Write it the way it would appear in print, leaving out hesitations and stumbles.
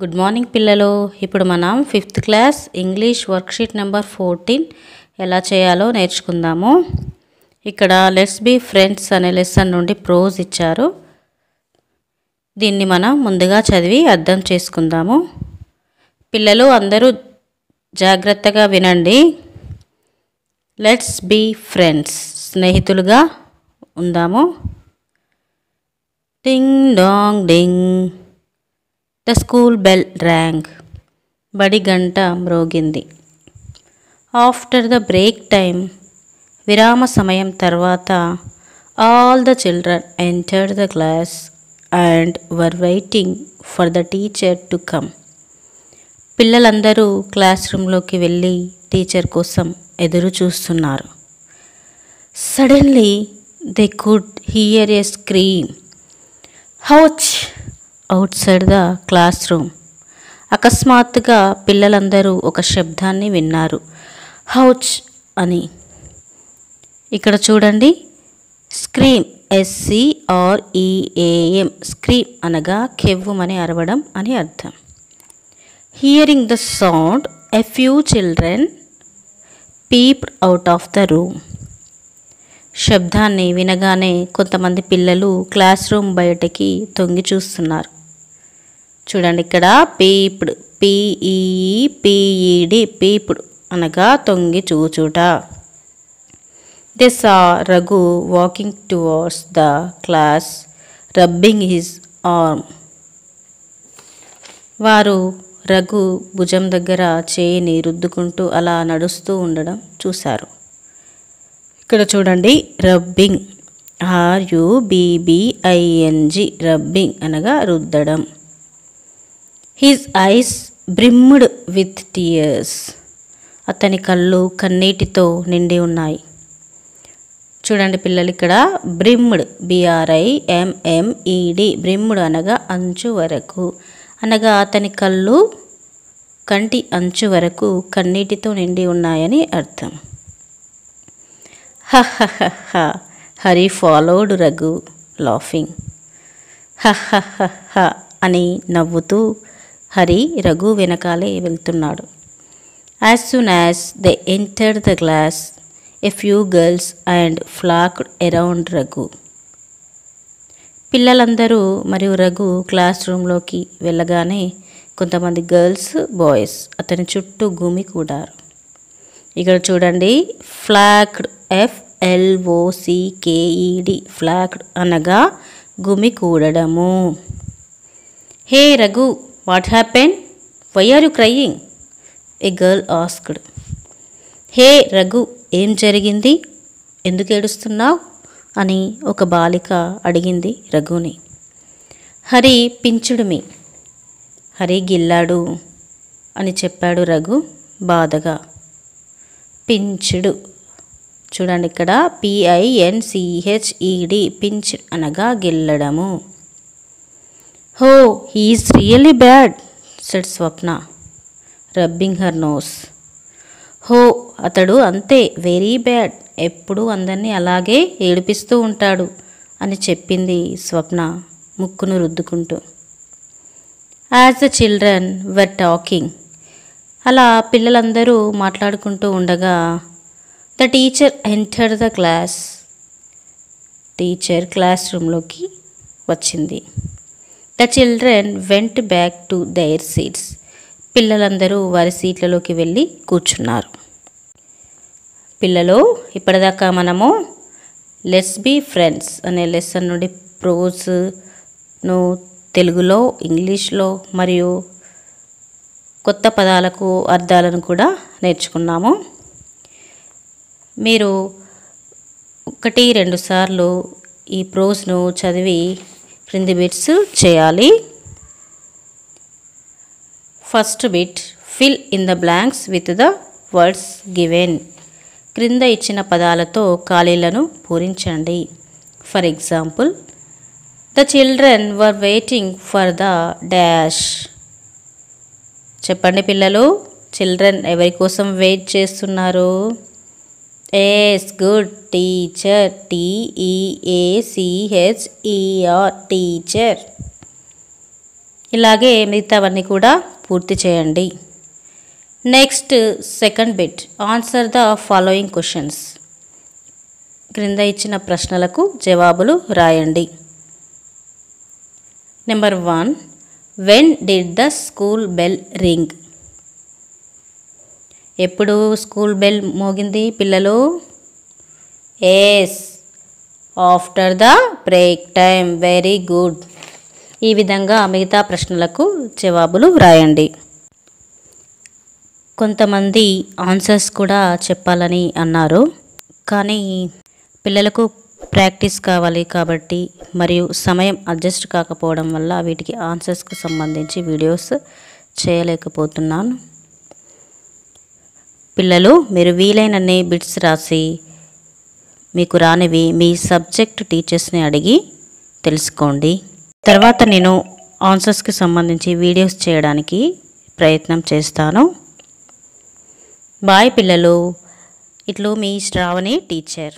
Good morning పిల్లలు. ఇప్పుడు మనం 5th class English worksheet number 14 ఎలా చేయాలో నేర్చుకుందాము. ఇక్కడ లెట్స్ బీ ఫ్రెండ్స్ అనే లెసన్ నుండి ప్రోజ్ ఇచ్చారు. దీన్ని మనం ముందుగా చదివి అర్థం చేసుకుందాము. పిల్లలు అందరూ జాగ్రత్తగా వినండి. లెట్స్ బీ ఫ్రెండ్స్, స్నేహితులుగా ఉందాము. Ding dong ding, the school bell rang, బడి గంట మ్రోగింది. ఆఫ్టర్ ద బ్రేక్ టైం, విరామ సమయం తర్వాత, all the children entered the class and were waiting for the teacher to come. పిల్లలందరూ క్లాస్ రూమ్లోకి వెళ్ళి టీచర్ కోసం ఎదురు చూస్తున్నారు. Suddenly they could hear a scream, ouch, outside the class room. అకస్మాత్తుగా పిల్లలందరూ ఒక శబ్దాన్ని విన్నారు, హౌచ్ అని. ఇక్కడ చూడండి, స్క్రీమ్, SCREAM, స్క్రీమ్ అనగా కెవ్వుమని అరవడం అని అర్థం. Hearing the sound, a few children peeped out of the room. శబ్దాన్ని వినగానే కొంతమంది పిల్లలు క్లాస్ రూమ్ బయటకి తొంగి చూస్తున్నారు. చూడండి, ఇక్కడ పీప్డ్, PEPED, పీప్డ్ అనగా తొంగి చూచుట. They saw Raghu walking towards the class, rubbing his arm. వారు రఘు భుజం దగ్గర చేయిని రుద్దుకుంటూ అలా నడుస్తూ ఉండడం చూశారు. ఇక్కడ చూడండి, రబ్బింగ్, RUBBING, రబ్బింగ్ అనగా రుద్దడం. His eyes brimmed with tears, అతని కళ్ళు కన్నీటితో నిండి ఉన్నాయి. చూడండి పిల్లలు, ఇక్కడ బ్రిమ్డ్, BRIMMED, బ్రిమ్డ్ అనగా అంచు వరకు, అనగా అతని కళ్ళు కంటి అంచు వరకు కన్నీటితో నిండి ఉన్నాయని అర్థం. హహహహ, హరి ఫాలోడ్ రఘు లాఫింగ్. హహహహ అని నవ్వుతూ హరి రఘు వెనకాలే వెళ్తున్నాడు. As soon as they entered the class, a few girls and flocked around Raghu. పిల్లలందరూ మరియు రఘు క్లాస్ రూమ్లోకి వెళ్ళగానే కొంతమంది గర్ల్స్, బాయ్స్ అతని చుట్టూ గుమికూడారు. ఇక్కడ చూడండి, ఫ్లాక్డ్, FLOCKED, ఫ్లాక్డ్ అనగా గుమికూడడము. Hey Raghu, what happen, why are you crying, a girl asked. Hey Raghu, ఏం జరిగింది, ఎందుకు ఏడుస్తున్నావు అని ఒక బాలిక అడిగింది రఘుని. హరి పించుడు మీ, హరి గిల్లాడు అని చెప్పాడు రఘు బాధగా. పించుడు, చూడండి ఇక్కడ PINCHED, పించ్ అనగా గిల్లడము. హో, హీఈస్ రియల్లీ బ్యాడ్, సెడ్ స్వప్న, రబ్బింగ్ హర్ నోస్. హో, అతడు అంతే, వెరీ బ్యాడ్, ఎప్పుడూ అందరినీ అలాగే ఏడిపిస్తూ ఉంటాడు అని చెప్పింది స్వప్న ముక్కును రుద్దుకుంటూ. As the children were talking, అలా పిల్లలందరూ మాట్లాడుకుంటూ ఉండగా, the teacher entered the class, teacher class రూమ్లోకి వచ్చింది. The children went back to their seats, పిల్లలందరూ వారి సీట్లలోకి వెళ్ళి కూర్చున్నారు. పిల్లలు, ఇప్పటిదాకా మనము లెట్స్ బీ ఫ్రెండ్స్ అనే లెసన్ నుండి ప్రోజ్ను తెలుగులో, ఇంగ్లీష్లో మరియు కొత్త పదాలకు అర్థాలను కూడా నేర్చుకున్నాము. మీరు 1-2 సార్లు ఈ ప్రోజ్ను చదివి క్రింది బిట్స్ చేయాలి. First bit, fill in the blanks with the words given. క్రింద ఇచ్చిన పదాలతో ఖాళీలను పూరించండి. For example, the children were waiting for the dash. చెప్పండి పిల్లలు, చిల్డ్రన్ ఎవరి కోసం వెయిట్ చేస్తున్నారు? Yes, good, teacher, TEACHER, teacher. ఇలాగే మిగతావన్నీ కూడా పూర్తి చేయండి. Next second bit, answer the following questions. క్రింద ఇచ్చిన ప్రశ్నలకు జవాబులు రాయండి. Number 1, when did the school bell ring? ఎప్పుడు స్కూల్ బెల్ మోగింది పిల్లలు? Yes, after the break time. Very good. ఈ విధంగా మిగతా ప్రశ్నలకు జవాబులు రాయండి. కొంతమంది ఆన్సర్స్ కూడా చెప్పాలని అన్నారు, కానీ పిల్లలకు ప్రాక్టీస్ కావాలి కాబట్టి మరియు సమయం అడ్జస్ట్ కాకపోవడం వల్ల వీటికి ఆన్సర్స్కు సంబంధించి వీడియోస్ చేయలేకపోతున్నాను. పిల్లలు మీరు వీలైనన్ని బిట్స్ రాసి మీకు రానివి మీ సబ్జెక్ట్ టీచర్స్ని అడిగి తెలుసుకోండి. తర్వాత నేను ఆన్సర్స్కి సంబంధించి వీడియోస్ చేయడానికి ప్రయత్నం చేస్తాను. బాయ్ పిల్లలు. ఇట్లు మీ శ్రావణి టీచర్.